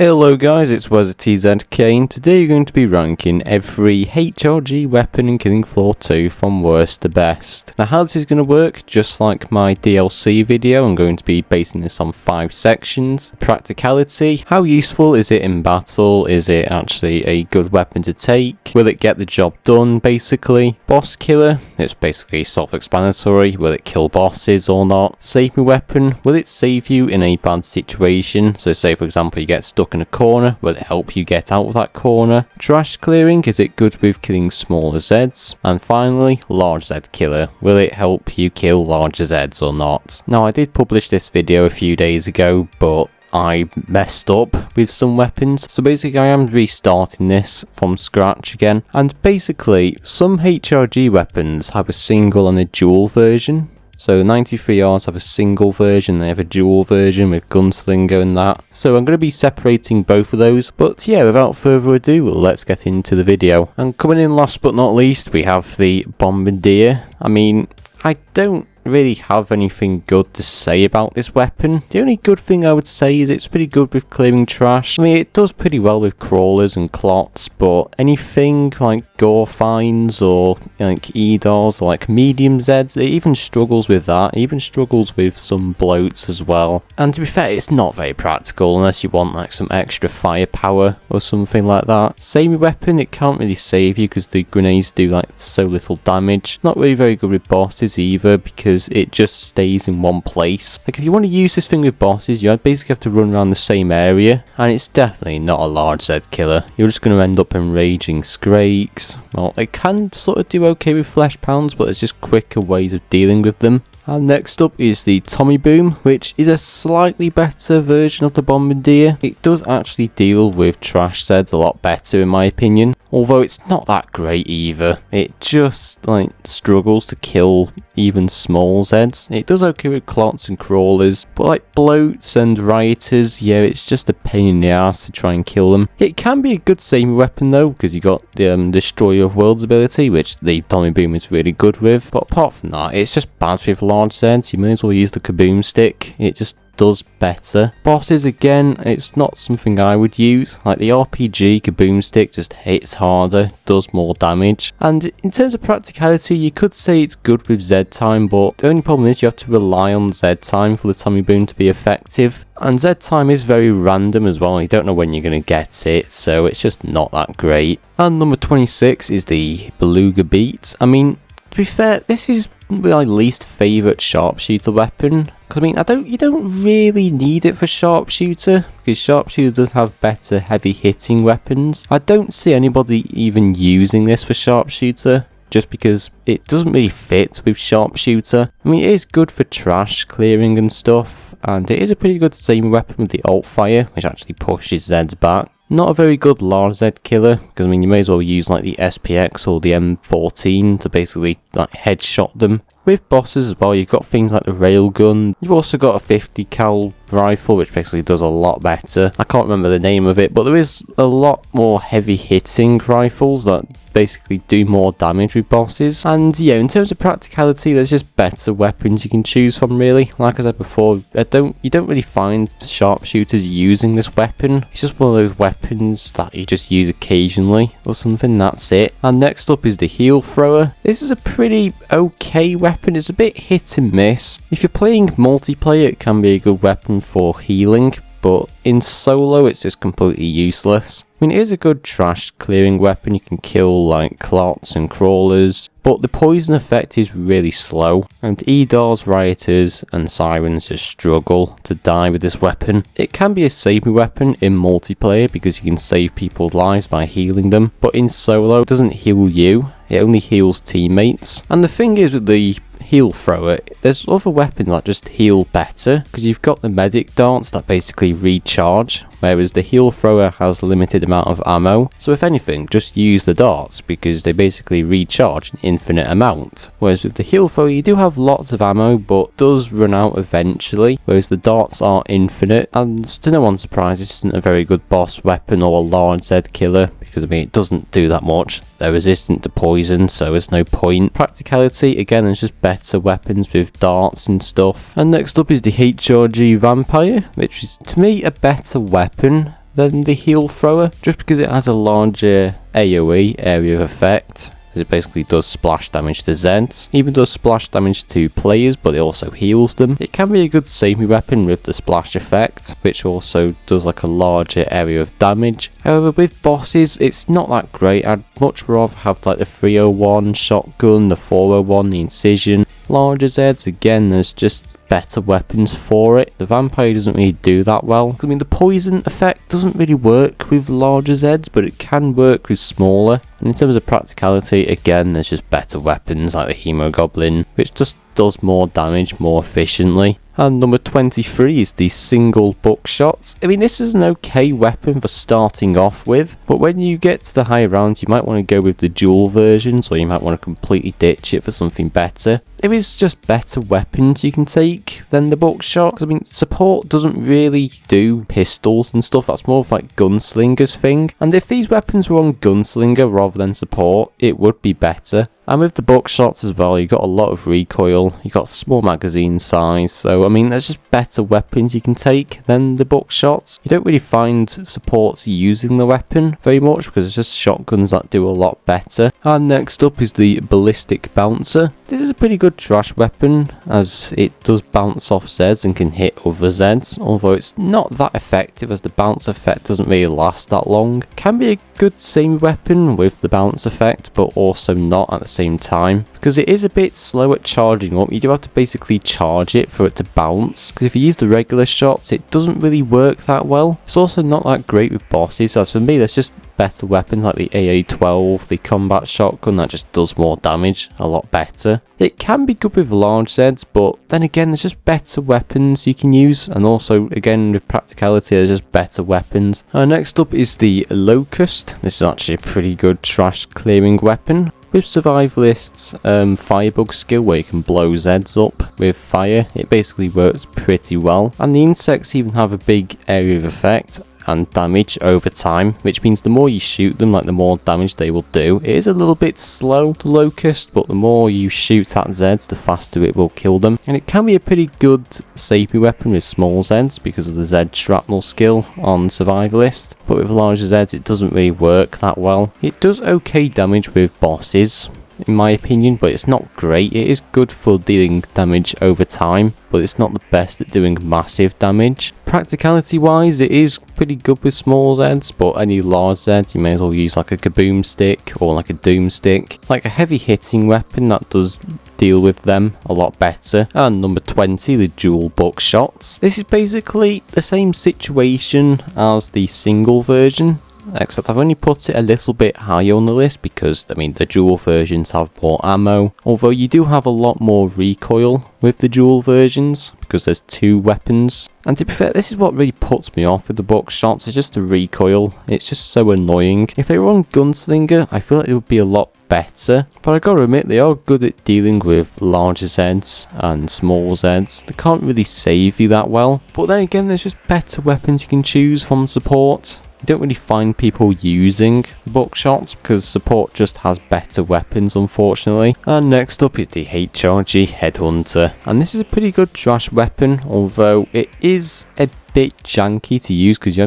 Hello guys, it's TZK, and today you're going to be ranking every HRG weapon in Killing Floor 2 from worst to best. Now how this is going to work, just like my DLC video, I'm going to be basing this on 5 sections. Practicality, how useful is it in battle, is it actually a good weapon to take, will it get the job done basically. Boss killer, it's basically self-explanatory, will it kill bosses or not. Save me weapon, will it save you in a bad situation, so say for example you get stuck in a corner, will it help you get out of that corner? Trash clearing, is it good with killing smaller Zeds? And finally, large Zed killer, will it help you kill larger Zeds or not? Now I did publish this video a few days ago, but I messed up with some weapons, so basically I am restarting this from scratch again. And basically some HRG weapons have a single and a dual version. So 93Rs have a single version, they have a dual version with Gunslinger and that. So I'm going to be separating both of those. But yeah, without further ado, let's get into the video. And coming in last but not least, we have the Bombere. I mean, I don't really have anything good to say about this weapon. The only good thing I would say is it's pretty good with clearing trash. I mean, it does pretty well with crawlers and clots, but anything like gore finds or like EDARs or like medium Zeds, it even struggles with that. It even struggles with some bloats as well. And to be fair, it's not very practical unless you want like some extra firepower or something like that. Save weapon, it can't really save you because the grenades do like so little damage. Not really very good with bosses either because it just stays in one place. Like if you want to use this thing with bosses, you basically have to run around the same area, and it's definitely not a large Zed killer. You're just going to end up enraging Skrakes. Well, it can sort of do okay with flesh pounds, but there's just quicker ways of dealing with them. And next up is the Tommy Boom, which is a slightly better version of the Bombere. It does actually deal with trash Zeds a lot better in my opinion, although it's not that great either. It just like struggles to kill even small Zeds. It does okay with clots and crawlers, but like bloats and rioters, yeah, it's just a pain in the ass to try and kill them. It can be a good saving weapon though, because you got the Destroyer of Worlds ability, which the Tommy Boom is really good with, but apart from that, it's just bad with large Zeds. You may as well use the Kaboom Stick. It just does better. Bosses, again, it's not something I would use. Like the RPG Kaboom Stick just hits harder, does more damage. And in terms of practicality, you could say it's good with Z time, but the only problem is you have to rely on Z time for the Tommy Boom to be effective. And Z time is very random as well. You don't know when you're going to get it, so it's just not that great. And number 26 is the Beluga Beat. I mean, to be fair, this is my least favourite sharpshooter weapon. Because I mean, you don't really need it for sharpshooter, because sharpshooter does have better heavy hitting weapons. I don't see anybody even using this for sharpshooter, just because it doesn't really fit with sharpshooter. I mean, it is good for trash clearing and stuff, and it is a pretty good saving weapon with the alt fire, which actually pushes Zeds back. Not a very good large Zed killer, because I mean you may as well use like the SPX or the M14 to basically like headshot them. With bosses as well, you've got things like the railgun. You've also got a 50 cal rifle, which basically does a lot better. I can't remember the name of it, but there is a lot more heavy hitting rifles that basically do more damage with bosses. And yeah, in terms of practicality, there's just better weapons you can choose from really. Like I said before, you don't really find sharpshooters using this weapon. It's just one of those weapons that you just use occasionally or something, that's it. And next up is the Heal Thrower. This is a pretty okay weapon. It's a bit hit and miss. If you're playing multiplayer, it can be a good weapon for healing, but in solo it's just completely useless. I mean, it is a good trash clearing weapon. You can kill like clots and crawlers, but the poison effect is really slow, and EDARs, rioters and sirens just struggle to die with this weapon. It can be a saving weapon in multiplayer because you can save people's lives by healing them, but in solo it doesn't heal you, it only heals teammates. And the thing is with the Heal Thrower, there's other weapons that just heal better, because you've got the medic darts that basically recharge, whereas the Heal Thrower has a limited amount of ammo. So if anything, just use the darts because they basically recharge an infinite amount. Whereas with the Heal Thrower, you do have lots of ammo, but does run out eventually, whereas the darts are infinite. And to no one's surprise, this isn't a very good boss weapon or a large Zed killer, because I mean it doesn't do that much. They're resistant to poison, so there's no point. Practicality, again, there's just better weapons with darts and stuff. And next up is the HRG Vampire, which is to me a better weapon than the Heal Thrower, just because it has a larger AoE, area of effect. It basically does splash damage to Zeds, even does splash damage to players, but it also heals them. It can be a good saving weapon with the splash effect, which also does like a larger area of damage. However, with bosses, it's not that great. I'd much rather have like the 301 shotgun, the 401, the incision. Larger Zeds, again, there's just better weapons for it. The Vampire doesn't really do that well. I mean, the poison effect doesn't really work with larger Zeds, but it can work with smaller. And in terms of practicality, again, there's just better weapons like the Hemogoblin, which just does more damage more efficiently. And number 23 is the single buckshot. I mean, this is an okay weapon for starting off with, but when you get to the higher rounds, you might want to go with the dual versions, or you might want to completely ditch it for something better. There is just better weapons you can take than the buckshot. I mean, support doesn't really do pistols and stuff. That's more of like Gunslinger's thing. And if these weapons were on Gunslinger rather than support, it would be better. And with the buckshots as well, you got a lot of recoil, you got small magazine size, so I mean there's just better weapons you can take than the buckshots. You don't really find supports using the weapon very much because it's just shotguns that do a lot better. And next up is the Ballistic Bouncer. This is a pretty good trash weapon as it does bounce off Zeds and can hit other Zeds, although it's not that effective as the bounce effect doesn't really last that long. Can be a good same weapon with the bounce effect, but also not at the same time, because it is a bit slow at charging up. You do have to basically charge it for it to bounce, because if you use the regular shots it doesn't really work that well. It's also not that great with bosses, as for me there's just better weapons like the AA-12, the combat shotgun that just does more damage a lot better. It can be good with large Zeds, but then again there's just better weapons you can use, and also again with practicality there's just better weapons. Next up is the Locust. This is actually a pretty good trash clearing weapon. With Survivalist's Firebug skill where you can blow Zeds up with fire, it basically works pretty well. And the insects even have a big area of effect and damage over time, which means the more you shoot them, like the more damage they will do. It is a little bit slow, the Locust, but the more you shoot at Zeds, the faster it will kill them. And it can be a pretty good safety weapon with small Zeds because of the Zed shrapnel skill on Survivalist, but with larger Zeds it doesn't really work that well. It does okay damage with bosses, in my opinion, but it's not great. It is good for dealing damage over time, but it's not the best at doing massive damage. Practicality wise, it is pretty good with small Zeds, but any large Zeds you may as well use like a Kaboom Stick or like a Doom Stick, like a heavy hitting weapon that does deal with them a lot better. And number 20, the dual buckshots. This is basically the same situation as the single version, except I've only put it a little bit higher on the list because, I mean, the dual versions have more ammo, although you do have a lot more recoil with the dual versions because there's two weapons. And to be fair, this is what really puts me off with the buckshots, it's just the recoil. It's just so annoying. If they were on Gunslinger, I feel like it would be a lot better, but I gotta admit they are good at dealing with larger Zeds and small Zeds. They can't really save you that well, but then again there's just better weapons you can choose from support. You don't really find people using buckshots because support just has better weapons, unfortunately. And next up is the HRG Headhunter, and this is a pretty good trash weapon, although it is a bit janky to use because you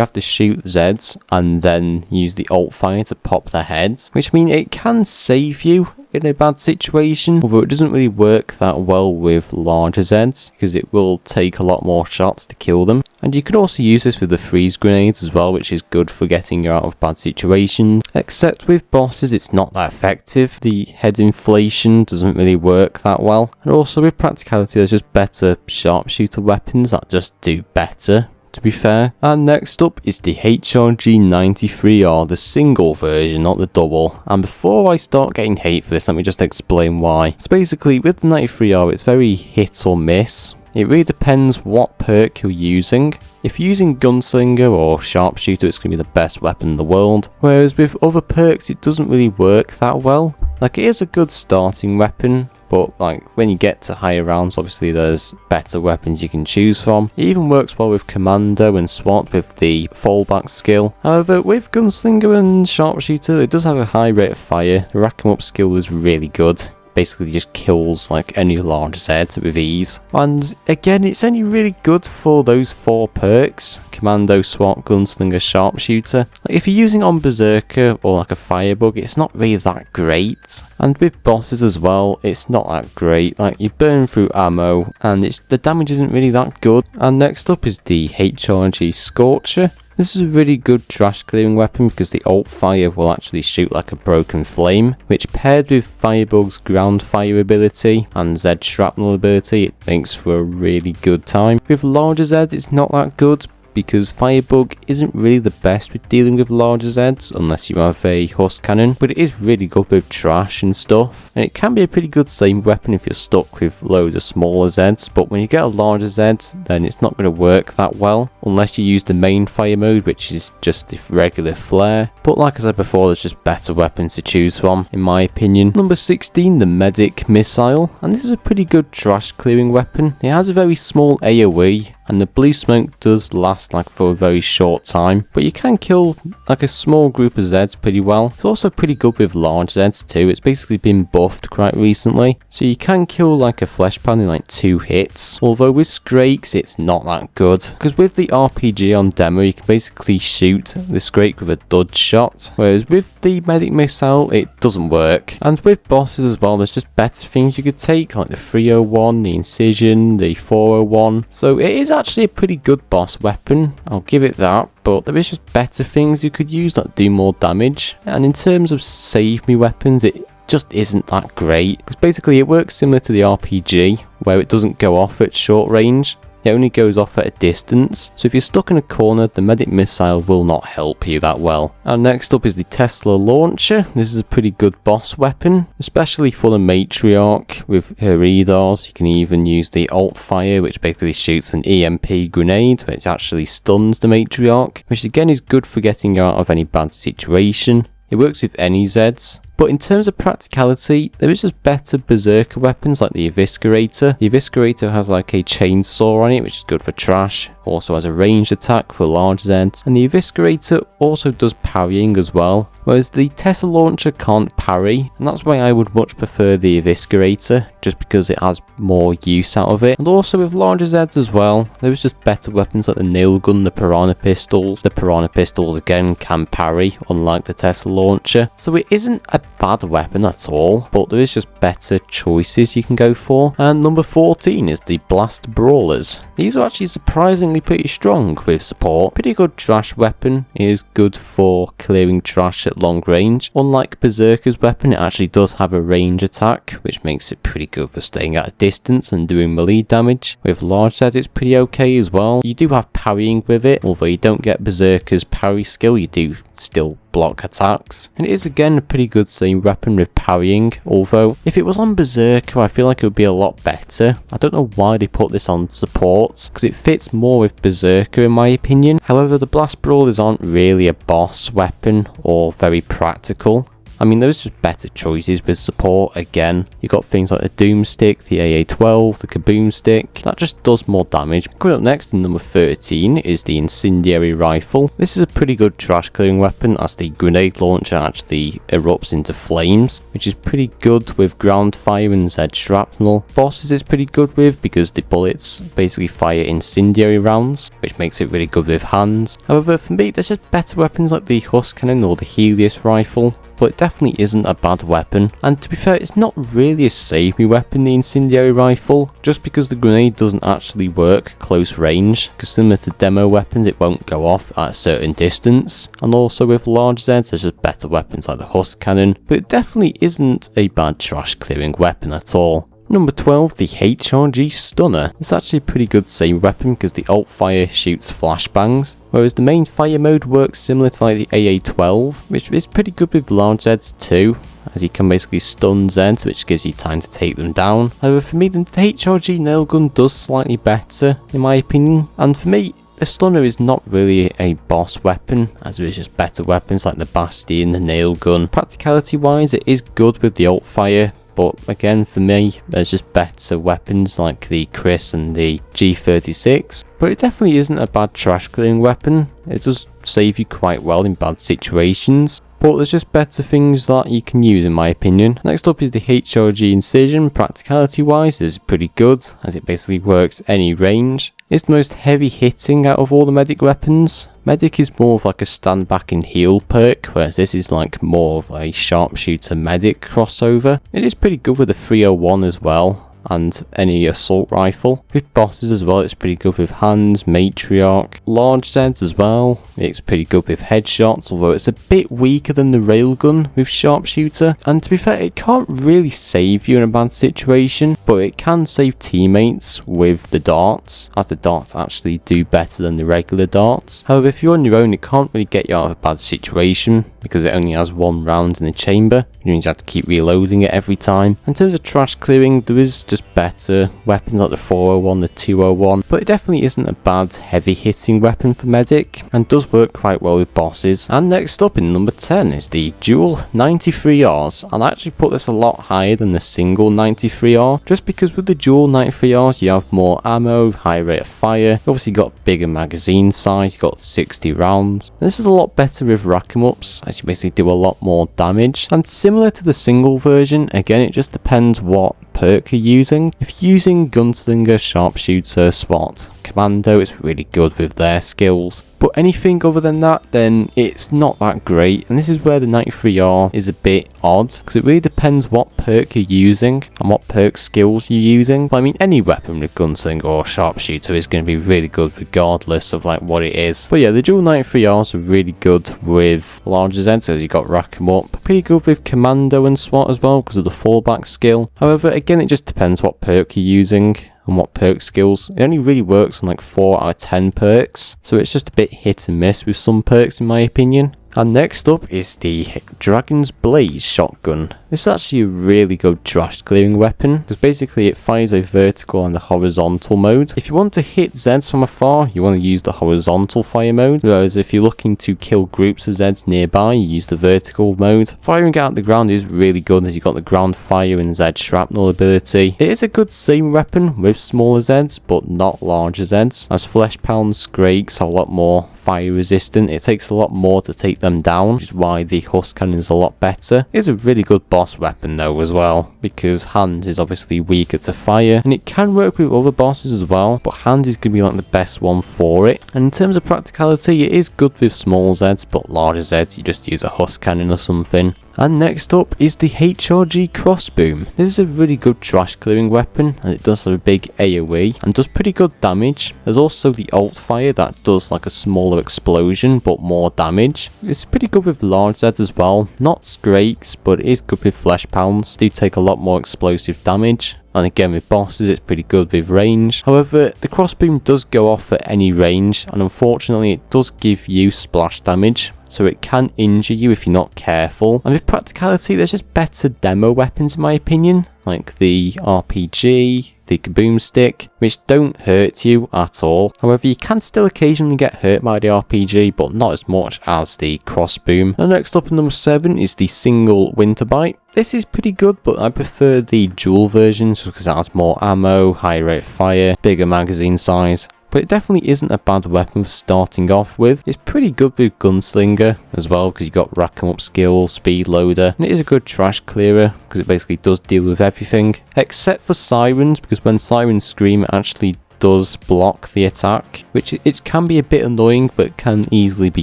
have to shoot Zeds and then use the alt fire to pop their heads, which means it can save you in a bad situation, although it doesn't really work that well with larger Zeds because it will take a lot more shots to kill them. And you can also use this with the freeze grenades as well, which is good for getting you out of bad situations. Except with bosses it's not that effective. The head inflation doesn't really work that well. And also with practicality there's just better sharpshooter weapons that just do better, to be fair. And next up is the HRG 93R, the single version, not the double. And before I start getting hate for this, let me just explain why. So basically with the 93R it's very hit or miss. It really depends what perk you're using. If you're using Gunslinger or Sharpshooter, it's going to be the best weapon in the world. Whereas with other perks, it doesn't really work that well. Like, it is a good starting weapon, but like when you get to higher rounds, obviously there's better weapons you can choose from. It even works well with Commando and SWAT with the fallback skill. However, with Gunslinger and Sharpshooter, it does have a high rate of fire. The rack 'em up skill is really good. basically just kills like any large Z with ease. And again, it's only really good for those 4 perks: Commando, SWAT, Gunslinger, Sharpshooter. Like, if you're using it on Berserker or like a Firebug, it's not really that great. And with bosses as well, it's not that great. Like, you burn through ammo and the damage isn't really that good. And next up is the HRG Scorcher. This is a really good trash clearing weapon because the alt fire will actually shoot like a broken flame, which paired with Firebug's ground fire ability and Zed's shrapnel ability, it makes for a really good time. With larger Zeds, it's not that good, because Firebug isn't really the best with dealing with larger Zeds unless you have a Husk Cannon, but it is really good with trash and stuff, and it can be a pretty good same weapon if you're stuck with loads of smaller Zeds, but when you get a larger Zed, then it's not going to work that well unless you use the main fire mode, which is just the regular flare. But like I said before, there's just better weapons to choose from in my opinion. Number 16, the Medic Missile, and this is a pretty good trash clearing weapon. It has a very small AoE, and the blue smoke does last like for a very short time, but you can kill like a small group of Zeds pretty well. It's also pretty good with large Zeds too. It's basically been buffed quite recently, so you can kill like a flesh pan in like 2 hits. Although with Skrakes it's not that good, because with the RPG on demo you can basically shoot the Skrake with a dud shot, whereas with the Medic Missile it doesn't work. And with bosses as well, there's just better things you could take, like the 301, the Incision, the 401, so it is actually a pretty good boss weapon, I'll give it that, but there is just better things you could use that do more damage. And in terms of save me weapons, it just isn't that great, because basically it works similar to the RPG, where it doesn't go off at short range. It only goes off at a distance, so if you're stuck in a corner, the Medic Missile will not help you that well. And next up is the Tesla Launcher. This is a pretty good boss weapon, especially for the Matriarch with her EDARs. You can even use the Alt Fire, which basically shoots an EMP grenade, which actually stuns the Matriarch, which again is good for getting out of any bad situation. It works with any Zeds. But in terms of practicality, there is just better Berserker weapons like the Eviscerator. The Eviscerator has like a chainsaw on it, which is good for trash. Also has a ranged attack for large Zeds. And the Eviscerator also does parrying as well, whereas the Tesla Launcher can't parry. And that's why I would much prefer the Eviscerator, just because it has more use out of it. And also with larger Zeds as well, there is just better weapons like the Nail Gun, the Piranha Pistols. The Piranha Pistols again can parry, unlike the Tesla Launcher. So it isn't a bad weapon at all, but there is just better choices you can go for. And number 14 is the Blast Brawlers. These are actually surprisingly pretty strong with support. Pretty good trash weapon. It is good for clearing trash at long range. Unlike Berserker's weapon, it actually does have a range attack, which makes it pretty good for staying at a distance and doing melee damage. With large sets it's pretty okay as well. You do have parrying with it, although you don't get Berserker's parry skill, you do still block attacks. And it is again a pretty good same weapon with parrying, although if it was on Berserker I feel like it would be a lot better. I don't know why they put this on support, because it fits more with Berserker in my opinion. However, the Blast Brawlers aren't really a boss weapon or very practical. I mean, there's just better choices with support. Again, you've got things like the Doom Stick, the AA-12, the Kaboom Stick. That just does more damage. Coming up next, in number 13, is the Incendiary Rifle. This is a pretty good trash clearing weapon, as the grenade launcher actually erupts into flames, which is pretty good with ground fire and Zed shrapnel. Bosses it's pretty good with, because the bullets basically fire incendiary rounds, which makes it really good with hands. However, for me, there's just better weapons like the Husk Cannon or the Helios Rifle, but it definitely isn't a bad weapon. And to be fair, it's not really a save me weapon, the Incendiary Rifle, just because the grenade doesn't actually work close range, because similar to demo weapons it won't go off at a certain distance. And also with large Zeds there's just better weapons like the Husk Cannon, but it definitely isn't a bad trash clearing weapon at all. Number 12, the HRG Stunner. It's actually a pretty good same weapon because the alt fire shoots flashbangs, whereas the main fire mode works similar to like the AA-12, which is pretty good with large Zeds too, as you can basically stun Zeds, which gives you time to take them down. However, for me the HRG Nail Gun does slightly better in my opinion, and for me the Stunner is not really a boss weapon, as there is just better weapons like the Bastion, the Nail Gun. Practicality wise it is good with the alt fire, but again for me there's just better weapons like the Chris and the G36. But it definitely isn't a bad trash clearing weapon. It does save you quite well in bad situations. But but there's just better things that you can use in my opinion. Next up is the HRG Incision. Practicality wise, it's pretty good as it basically works any range. It's the most heavy hitting out of all the medic weapons. Medic is more of like a stand back and heal perk, whereas this is like more of a sharpshooter medic crossover. It is pretty good with the 301 as well, and any assault rifle. With bosses as well, it's pretty good with hands, matriarch, large Zeds as well. It's pretty good with headshots, although it's a bit weaker than the railgun with sharpshooter. And to be fair, it can't really save you in a bad situation, but it can save teammates with the darts, as the darts actually do better than the regular darts. However, if you're on your own, it can't really get you out of a bad situation because it only has one round in the chamber. You means you have to keep reloading it every time. In terms of trash clearing, there is just better weapons like the 401, the 201, but it definitely isn't a bad heavy hitting weapon for medic and does work quite well with bosses. And next up in number 10 is the Duel 93Rs, and I actually put this a lot higher than the single 93R just because with the Duel 93Rs you have more ammo, higher rate of fire, you obviously got bigger magazine size, you got 60 rounds. And this is a lot better with rack 'em ups as you basically do a lot more damage, and similar to the single version, again it just depends what perk you're using. If you're using Gunslinger, Sharpshooter, SWAT, Commando, it's really good with their skills. But anything other than that, then it's not that great. And this is where the 93R is a bit odd, because it really depends what perk you're using and what perk skills you're using. But I mean, any weapon with Gunslinger or Sharpshooter is going to be really good regardless of like what it is. But yeah, the Duel 93Rs are really good with larger Zeds, so you got rack 'em up. Pretty good with Commando and SWAT as well because of the fallback skill. However, again, it just depends what perk you're using and what perk skills. It only really works on like 4 out of 10 perks, so it's just a bit hit and miss with some perks in my opinion. And next up is the Dragon's Blaze shotgun. This is actually a really good trash clearing weapon because basically it fires a vertical and a horizontal mode. If you want to hit Zeds from afar, you want to use the horizontal fire mode, whereas if you're looking to kill groups of Zeds nearby, you use the vertical mode. Firing out the ground is really good as you've got the ground fire and Zed shrapnel ability. It is a good same weapon with smaller Zeds, but not larger Zeds, as Flesh Pound Scrakes are a lot more fire resistant. It takes a lot more to take them down, which is why the Husk Cannon is a lot better. It is a really good boss weapon though as well, because Hand is obviously weaker to fire, and it can work with other bosses as well, but Hand is going to be like the best one for it. And in terms of practicality, it is good with small Zeds, but larger Zeds you just use a Husk Cannon or something. And next up is the HRG Crossboom. This is a really good trash clearing weapon and it does have a big AoE and does pretty good damage. There's also the alt fire that does like a smaller explosion but more damage. It's pretty good with large Zeds as well, not Scrakes, but it is good with Flesh Pounds. They do take a lot more explosive damage. And again with bosses it's pretty good with range. However, the crossboom does go off at any range and unfortunately it does give you splash damage, so it can injure you if you're not careful. And with practicality, there's just better demo weapons in my opinion, like the RPG, the Kaboom Stick, which don't hurt you at all. However, you can still occasionally get hurt by the RPG, but not as much as the crossboom. And next up in number 7 is the single Winterbite. This is pretty good, but I prefer the dual versions because it has more ammo, higher rate of fire, bigger magazine size. But it definitely isn't a bad weapon for starting off with. It's pretty good with Gunslinger as well because you got rack 'em up skill, speed loader, and it is a good trash clearer because it basically does deal with everything except for sirens, because when sirens scream it actually does block the attack, which it can be a bit annoying but can easily be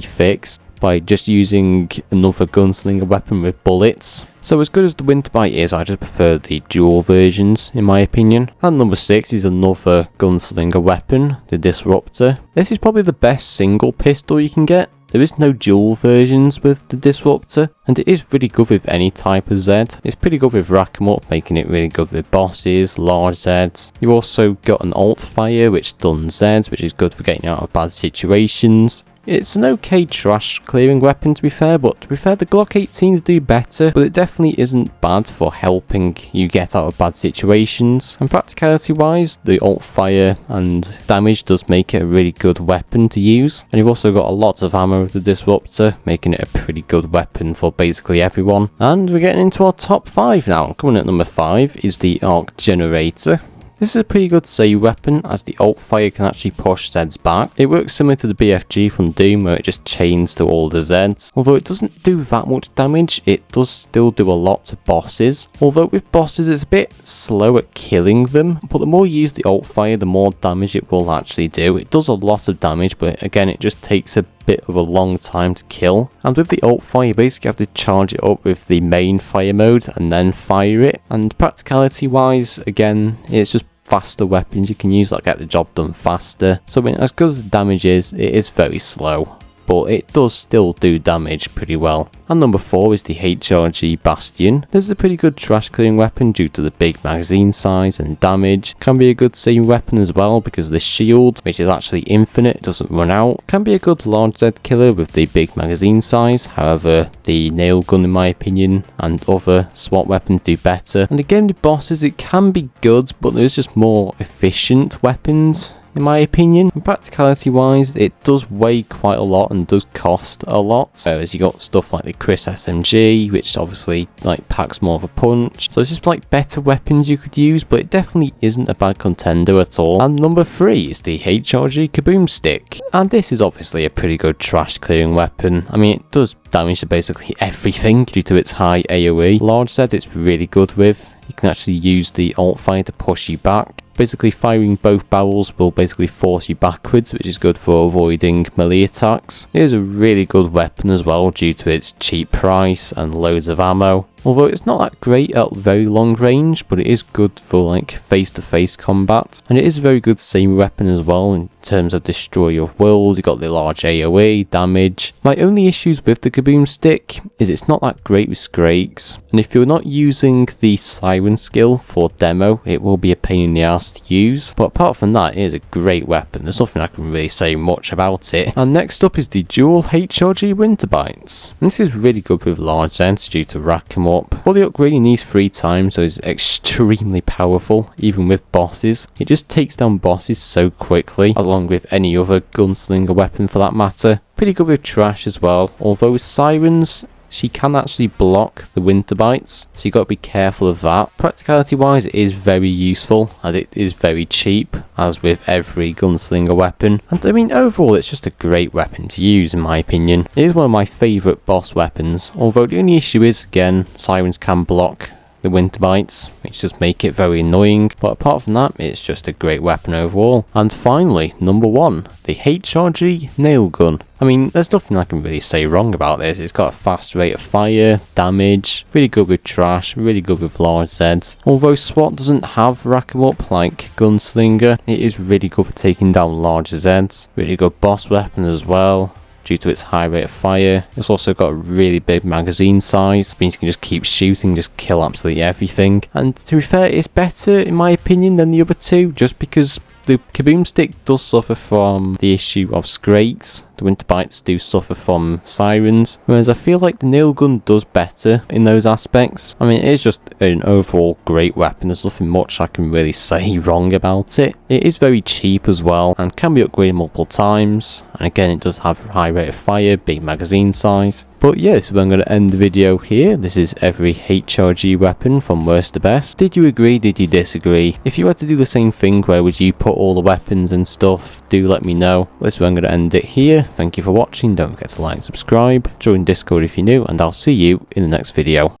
fixed by just using another gunslinger weapon with bullets. So as good as the Winterbite is, I just prefer the dual versions in my opinion. And number 6 is another gunslinger weapon, the Disruptor. This is probably the best single pistol you can get. There is no dual versions with the Disruptor, and it is really good with any type of Zed. It's pretty good with rack 'em up, making it really good with bosses, large Zeds. You've also got an alt fire which stuns Zeds, which is good for getting out of bad situations. It's an okay trash clearing weapon to be fair, but to be fair the Glock 18s do better, but it definitely isn't bad for helping you get out of bad situations. And practicality wise, the alt fire and damage does make it a really good weapon to use. And you've also got a lot of ammo with the Disruptor, making it a pretty good weapon for basically everyone. And we're getting into our top 5 now. Coming at number 5 is the Arc Generator. This is a pretty good save weapon as the alt fire can actually push Zeds back. It works similar to the BFG from Doom where it just chains to all the Zeds. Although it doesn't do that much damage, it does still do a lot to bosses. Although with bosses it's a bit slow at killing them, but the more you use the alt fire the more damage it will actually do. It does a lot of damage, but again it just takes a bit of a long time to kill. And with the alt fire you basically have to charge it up with the main fire mode and then fire it. And practicality wise, again, it's just faster weapons you can use that get the job done faster. So I mean, as good as the damage is, it is very slow, but it does still do damage pretty well. And number 4 is the HRG Bastion. This is a pretty good trash clearing weapon due to the big magazine size and damage. Can be a good saving weapon as well because the shield, which is actually infinite, doesn't run out. Can be a good large Z killer with the big magazine size. However, the nail gun in my opinion and other SWAT weapons do better. And again, the bosses, it can be good, but there's just more efficient weapons in my opinion. And practicality wise, it does weigh quite a lot and does cost a lot. Whereas you got stuff like the Chris SMG, which obviously like packs more of a punch. So it's just like better weapons you could use, but it definitely isn't a bad contender at all. And number 3 is the HRG Kaboom Stick. And this is obviously a pretty good trash clearing weapon. I mean, it does damage to basically everything due to its high AoE. Large Z it's really good with. You can actually use the alt fire to push you back. Basically firing both barrels will basically force you backwards, which is good for avoiding melee attacks. It is a really good weapon as well due to its cheap price and loads of ammo. Although it's not that great at very long range, but it is good for like face-to-face combat. And it is a very good same weapon as well in terms of destroy of worlds. You've got the large AoE, damage. My only issues with the Kaboom Stick is it's not that great with Scrakes. And if you're not using the Siren skill for demo, it will be a pain in the ass to use. But apart from that, it is a great weapon. There's nothing I can really say much about it. And next up is the Duel HRG Winter Bites. And this is really good with large Zeds due to rack 'em up. Fully upgrading these 3 times, so it's extremely powerful, even with bosses. It just takes down bosses so quickly, along with any other gunslinger weapon for that matter. Pretty good with trash as well, although with sirens, she can actually block the winter bites, so you got to be careful of that. Practicality wise, it is very useful as it is very cheap, as with every gunslinger weapon. And I mean, overall it's just a great weapon to use in my opinion. It is one of my favourite boss weapons, although the only issue is, again, sirens can block the winter bites, which just make it very annoying, but apart from that it's just a great weapon overall. And finally, number 1, the HRG nail gun. I mean, there's nothing I can really say wrong about this. It's got a fast rate of fire, damage, really good with trash, really good with large Zeds. Although SWAT doesn't have rack 'em up like Gunslinger, it is really good for taking down larger Zeds. Really good boss weapon as well due to its high rate of fire. It's also got a really big magazine size, means you can just keep shooting, just kill absolutely everything. And to be fair, it's better in my opinion than the other 2, just because the Kaboom Stick does suffer from the issue of Scrakes. The winter bites do suffer from sirens, whereas I feel like the nail gun does better in those aspects. I mean, it is just an overall great weapon. There's nothing much I can really say wrong about it. It is very cheap as well and can be upgraded multiple times. And again, it does have a high rate of fire, big magazine size. But yeah, so I'm going to end the video here. This is every HRG weapon from worst to best. Did you agree? Did you disagree? If you had to do the same thing, where would you put all the weapons and stuff? Do let me know. So I'm going to end it here. Thank you for watching. Don't forget to like and subscribe. Join Discord if you're new, and I'll see you in the next video.